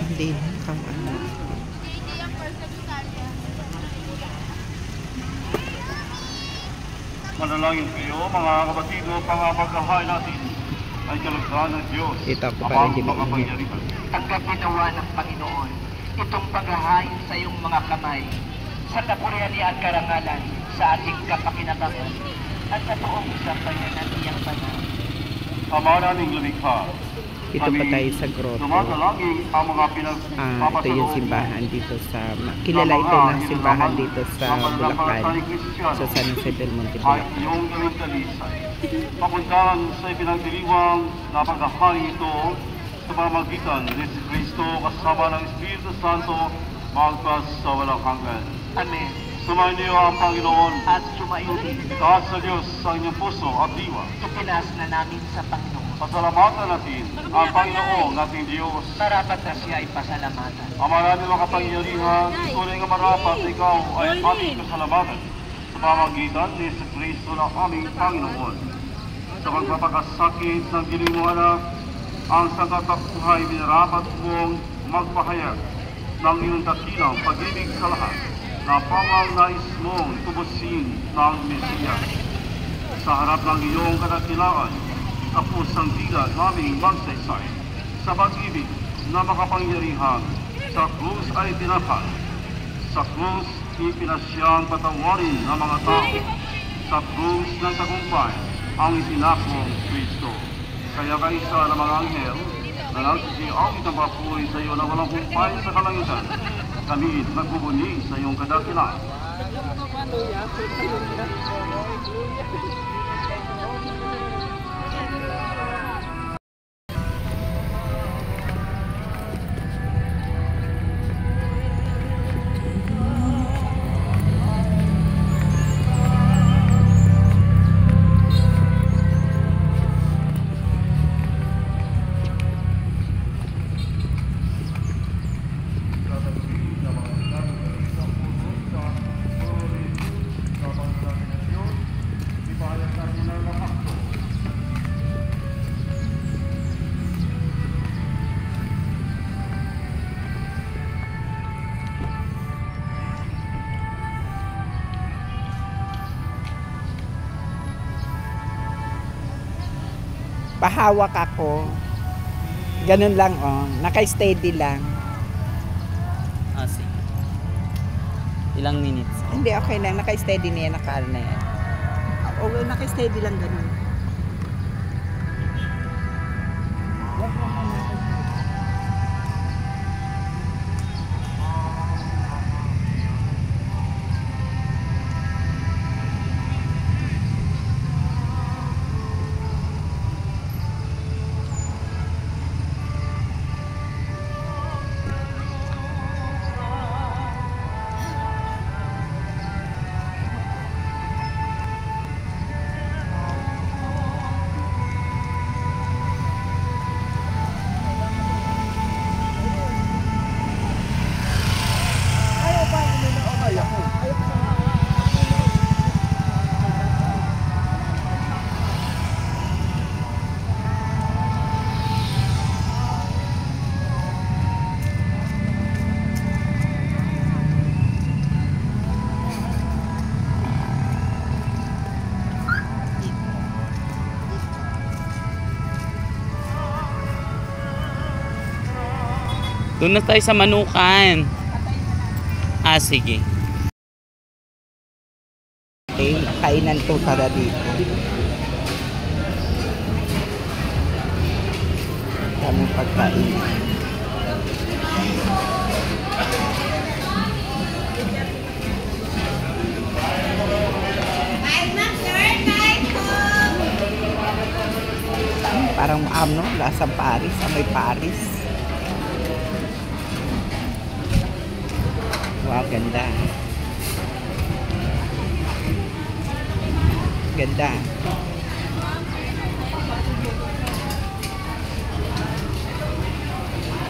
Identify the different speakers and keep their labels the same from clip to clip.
Speaker 1: Hindi kang ano.
Speaker 2: Manalangin kayo mga kapatid upang ang pagkahain natin ay kalugdan ng Diyos.
Speaker 1: Dito ako para hindi mainit.
Speaker 3: Tanggapin nawa ng Panginoon itong paghahain sa iyong mga kamay sa kapurihan at karangalan sa ating kapakinabangan at sa tuong sambayan ng iyang banal.
Speaker 2: Ama naming lumikha,
Speaker 1: Dito pa tayo sa grotto.
Speaker 2: dumadalangin ang mga
Speaker 1: Ito yung simbahan dito sa... Kilala ito ng simbahan dito sa Bulacan. Sa San Jose del Monte,
Speaker 2: ay
Speaker 1: Bulacan.
Speaker 2: iyong gawing dalisay. Papuntahan sa ipinagdiriwang na paghahain ito sa pamamagitan ni Kristo kasama ng Espiritu Santo magpas sa walang hanggan.
Speaker 3: Amen.
Speaker 2: Sumayin niyo ang Panginoon
Speaker 3: At sumayo din,
Speaker 2: itaas sa Diyos sa inyong puso at diwa.
Speaker 3: itinas na namin sa Panginoon.
Speaker 2: Pasalamatan natin ang Panginoon ating Diyos.
Speaker 3: Marapat na siya ay pasalamatan.
Speaker 2: Ama namin makapangyarihan, tunay nga marapat na ikaw ay aming pasalamatan sa pamamagitan ni Kristo na aming Panginoon. Sa pagpapakasakit ng giling mo anak, ang sangkatapbuhay minarapat mong magpahayag ng iyong dakilang pag-ibig sa lahat na pamang nais mong tubusin ng Mesiyas. Sa harap ng iyong kadakilaan, tapos ang tila naming magsaysay sa pag-ibig na makapangyarihan. Sa krus ay tinapal. Sa krus, ipinasyang patawarin ng mga tao. Sa krus ng tagumpay, ang itinakong Kristo. Kaya kaisa ng mga anghel na nagsisiawit ng papuri sa iyo na walang humpay sa kalangitan, kami nagbubuni sa iyong kadakilaan.
Speaker 1: Pahawak ako. Ganun lang, oh. Naka-steady lang.
Speaker 4: Ah, sige. Ilang minutes?
Speaker 1: Hindi, okay lang. Naka-steady na yan. Naka-ano na yan. Okay, naka-steady lang ganun.
Speaker 4: Doon na tayo sa Manukan. Ah, sige.
Speaker 1: Okay, kainan to para dito. Daming pagkain. Parang ano, lasang Paris, may Paris. Wow, ganda. Ganda.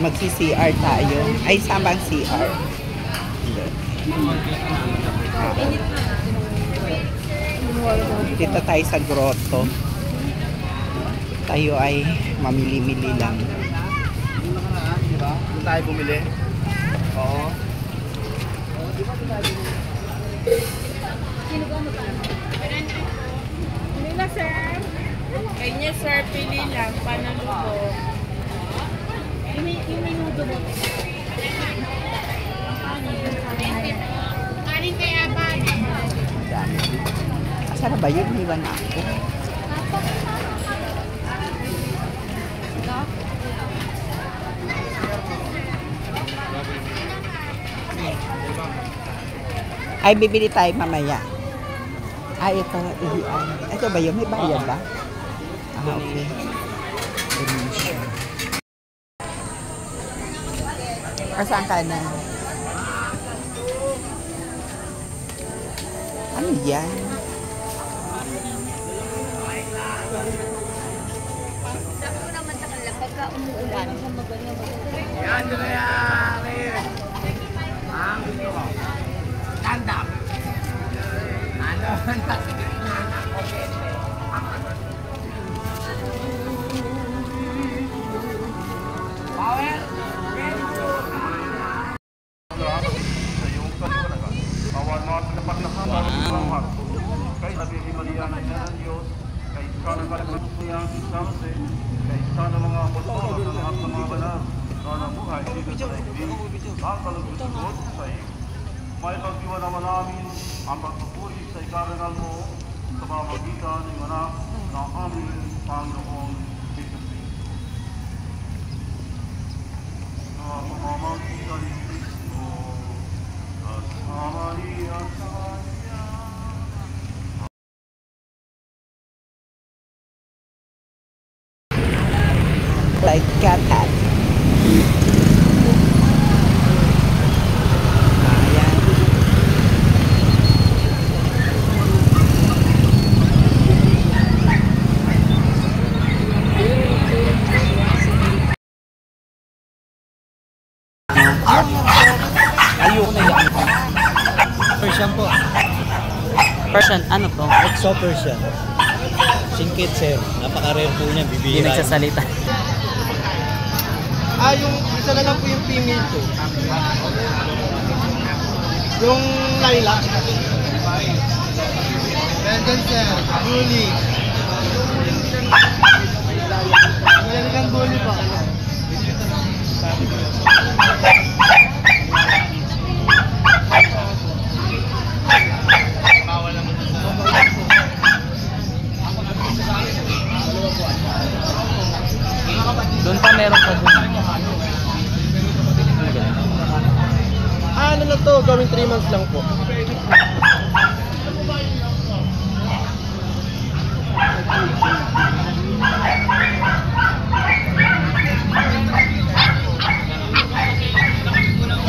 Speaker 1: Magsi-CR tayo. Ay, samang CR. Dito tayo sa grotto. Tayo ay mamili-mili lang.
Speaker 2: tayo bumili. Oo.
Speaker 5: Nila, sir. Kanya, sir, pili lang. Panalubo. Yung minuto mo. Kanin kaya ba?
Speaker 1: Asa na ba yun? Iwan na ako. Ay, bibili tayo mamaya. Ay, ito. Ito ba yun? May bayad ba? Ah, okay. Ganun siya. Saan ka na? Ano yan?
Speaker 5: Sabi naman sa kanila, pagka umuulan,
Speaker 2: Yan, dito yan! Ang gusto ko. Stand-up! Power! Sa iyong kaliwanagan, awan mo at napaglakan ng lahat. Kay nabihimalian na ina ng Diyos, kay sana kalagod niya ang Samse, kay sana mga apostol at lahat ng mga banal, na namuhay dito sa daigdig, ang kalugod sa iyo. May pagdiwanaman namin ang pagpupuri sa ikarangal mo sa pamamagitan ng anak ng aming Panginoong Jesus Cristo. Sa pamamagitan ni Cristo, kasama niya sa Kanya.
Speaker 1: Like cat hat. Ayan.
Speaker 6: Ayoko na yan. Persian po.
Speaker 4: Persian, ano to?
Speaker 6: Exo Persian. Singkit, sir. Napaka-rare po niyan.
Speaker 4: Hindi
Speaker 6: Bibira.
Speaker 4: nagsasalita.
Speaker 6: Yung isa na lang po yung female ko. Yung lilac. Then, sir. Bully. American bully pa.
Speaker 4: Doon pa meron pa doon.
Speaker 6: Ano na to? Gawing 3 months lang po.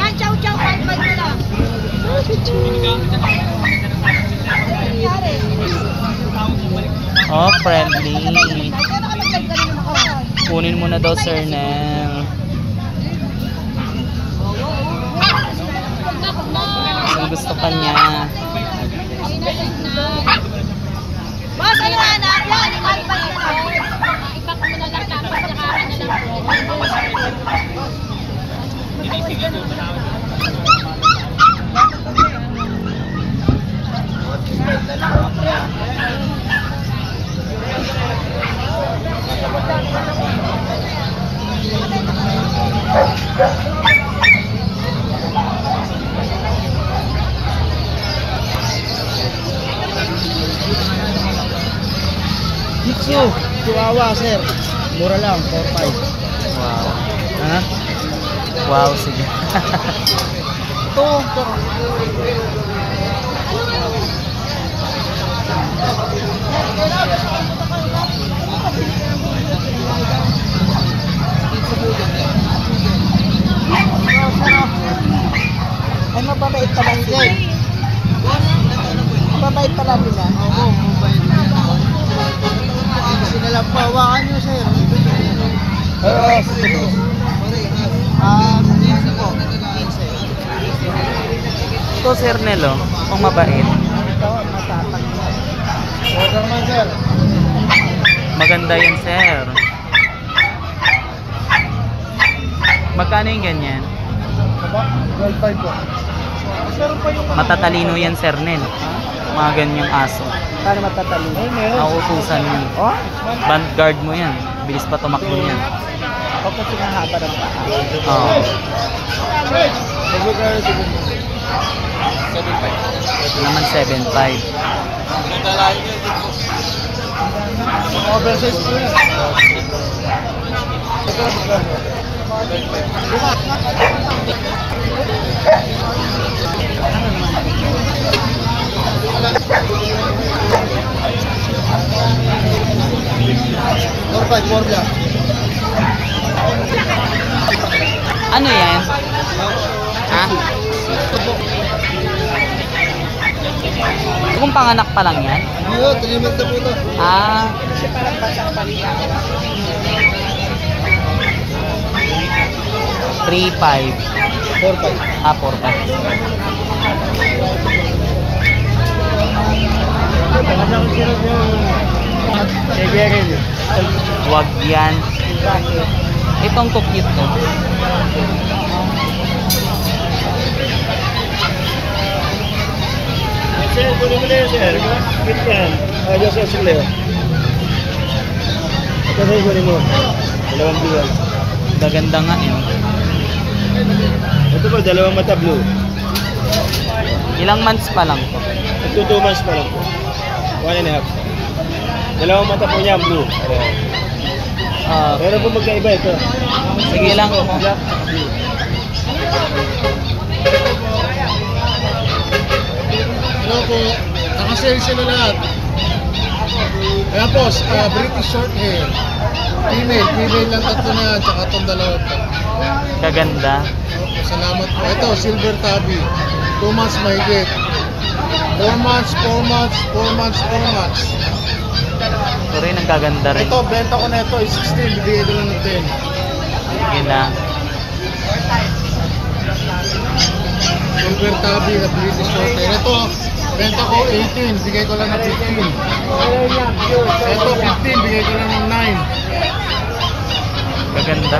Speaker 5: yan, chow chow, 5 na lang.
Speaker 4: Oh, friendly. Kunin mo na daw, sir, Nel. Ang gusto pa niya.
Speaker 5: Boss, ano anak? Yan, ikaw pa na lang. Ipak mo na lang tapos nakakan na lang po.
Speaker 6: Jitsu. Chihuahua, sir. Mura lang. 4-5.
Speaker 4: Wow.
Speaker 6: Ha?
Speaker 4: Wow, sige.
Speaker 6: Ito.
Speaker 1: Ay, mababait pala sila. Mababait pala nila.
Speaker 6: Oo, mobile. Sila lang po. Hawakan nyo, sir.
Speaker 1: Oo, sige.
Speaker 6: Ano po?
Speaker 4: Ito, sir, Nel, oh. Kung mabait.
Speaker 1: Ito, matatang na.
Speaker 6: Order man, sir.
Speaker 4: Maganda yan, sir. Magkano yung ganyan?
Speaker 6: 12.5 po.
Speaker 4: Matatalino yan, Sir Nel. Mga ganyang aso.
Speaker 1: Paano matatalino?
Speaker 4: Nauutusan yun.
Speaker 1: Oh?
Speaker 4: Band guard mo yan. Bilis pa tumakbo yan.
Speaker 1: O kasi mahaba ng paa.
Speaker 4: Oo. Ito naman 7.5.
Speaker 6: Oversize po yan.
Speaker 4: Ano yan? Ha? Kung panganak pa lang yan?
Speaker 6: Hindi, 3 months na po ito.
Speaker 4: Ah,
Speaker 1: Kasi parang basang palika.
Speaker 4: 3.5.
Speaker 6: 4.5.
Speaker 4: Ah, 4.5. Wag yan. Itong cute to.
Speaker 6: Sir, kunin mo na yun, sir. Kit yan. Ayos yan, sir, Leo. Ito sa'yo, kunin mo. 2 buwan.
Speaker 4: Gaganda nga yun.
Speaker 6: Ito po, 2 mata blue.
Speaker 4: Ilang months pa lang to?
Speaker 6: Ito 2 months pa lang po. 1.5. 2 mata po niya, blue.
Speaker 4: Ah,
Speaker 6: Pero po magkaiba ito.
Speaker 4: sige lang po.
Speaker 6: Black, blue.
Speaker 7: Hello po, naka-sale sila lahat. Ayan po, British short hair. Female lang tatlo na yan, tsaka itong dalawa po.
Speaker 4: Kaganda.
Speaker 7: Salamat po. Ito, silver tabby. 2 months mahigit. 4 months, 4 months, 4 months, 4 months.
Speaker 4: Ito rin ang gaganda rin.
Speaker 7: Ito, benta ko na ito, 16, bibigay ko lang ng 10.
Speaker 4: Sige na.
Speaker 7: Silver tabby na British short hair. Ito, benta ko 18, bigay ko lang ng 15. Ito, 15, bigay ko lang ng 9.
Speaker 4: Kaganda.